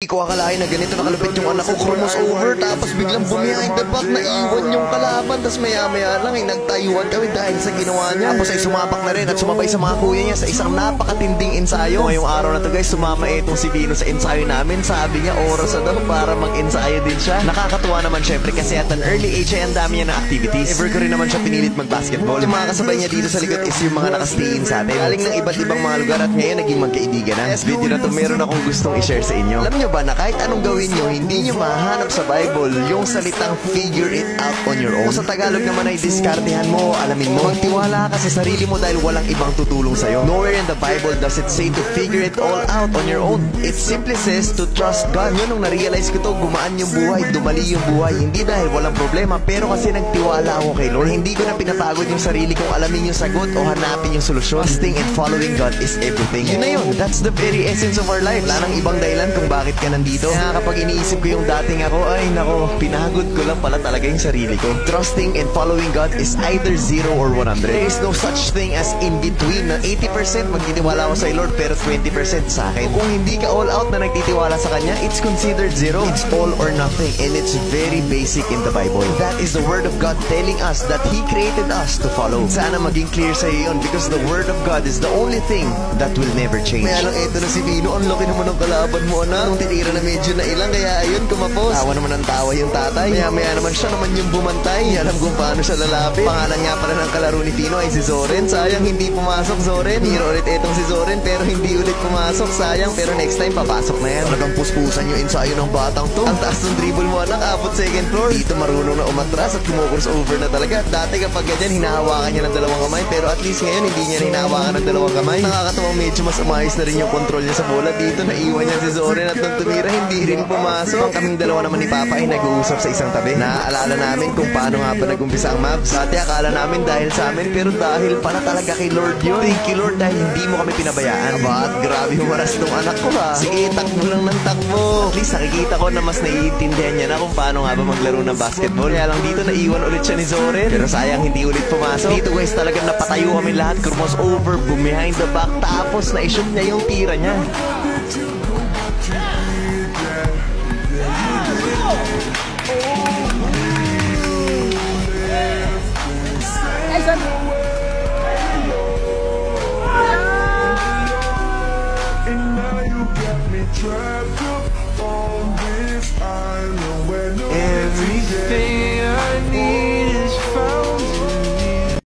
Hindi ko akalain na ganito nakalupit yung anak ko, chromos over, tapos biglang bumiyahin the back, naiwan yung kalaban, tapos maya-maya lang ay nagtayuan kami dahil sa ginawa niya. Tapos ay sumapak na rin at sumabay sa mga kuya niya sa isang napakatinding ensayo. Ngayong araw na to guys, sumama itong si Vino sa ensayo namin. Sabi niya oras na daw para mag-ensayo din siya. Nakakatuwa naman syempre kasi at an early age ay ang dami niya ng activities. Ever ko rin naman siya pinilit mag-basketball. Yung mga kasabay niya dito sa likod is yung mga nakastayin sa atin. Galing ng iba't ibang mga lugar at ngayon naging magkaibigan na. Sa video na to meron akong gustong i-share sa inyo. Alam niyo ba na kahit anong gawin nyo, hindi nyo mahanap sa Bible yung salitang figure it out on your own. Kung sa Tagalog naman ay diskartehan mo, alamin mo. Magtiwala ka sa sarili mo dahil walang ibang tutulong sa'yo. Nowhere in the Bible does it say to figure it all out on your own. It simply says to trust God. Yun nung na-realize ko to, gumaan yung buhay, dumali yung buhay. Hindi dahil walang problema, pero kasi nagtiwala ako kay Lord. Hindi ko na pinapagod yung sarili kung alamin yung sagot o hanapin yung solusyon. Trusting and following God is everything. Yun na yun. That's the very essence of our life. Wala nang ibang dahilan kung bakit ka nandito. Kaya kapag iniisip ko yung dating ako, ay nako, pinagod ko lang pala talaga yung sarili ko. Trusting and following God is either 0 or 100. There is no such thing as in between. Na 80% magtitiwala ako sa Lord pero 20% sa akin. Kung hindi ka all out na nagtitiwala sa Kanya, it's considered 0. It's all or nothing and it's very basic in the Bible. That is the Word of God telling us that He created us to follow. Sana maging clear sa iyo yun because the Word of God is the only thing that will never change. Kaya lang eto na si Vino, ang laki naman ng kalaban mo na. Nung tinira na medyo na ilang kaya ayun kumapos. Tawa naman ang tawa yung tatay. Maya naman siya naman yung bumantay. Alam kung paano siya lalapit. Pangalan nga pala ng kalaro ni Vino ay si Zoren. Sayang hindi pumasok Zoren. Hero ulit etong si Zoren pero hindi ulit pumasok. Sayang pero next time papasok na yan. Talagang puspusan yung ensayo ng batang to. Ang taas ng dribble mo anak, abot second floor. Dito marunong na umatras at kumukurs over na talaga. Dati kapag ganyan hinahawakan niya ng dalawang kamay pero at least ngayon hindi niya hinahawakan ng dalawang kamay. Nakakatawa medyo mas umayos na rin yung control niya sa bola. Dito naiwan niya si Zoren at nung tumira hindi rin pumasok. Ang kaming dalawa naman ni Papa ay nag-uusap sa isang tabi. Naaalala namin kung paano nga ba nag-umpisa ang Mavs. Dati akala namin dahil sa amin pero dahil pala talaga kay Lord yun. Thank you Lord dahil hindi mo kami pinabayaan. Aba at grabe humaras tong anak ko ha. Sige takbo lang ng takbo. At least nakikita ko na mas naiintindihan niya na kung paano nga ba maglaro ng basketball. Kaya lang dito naiwan ulit siya ni Zoren. Pero sayang hindi ulit pumasok. Dito guys talagang napatayo kami lahat. Crumos over, behind the back. Tapos na-shoot niya yung tira niya. And now you got me trying.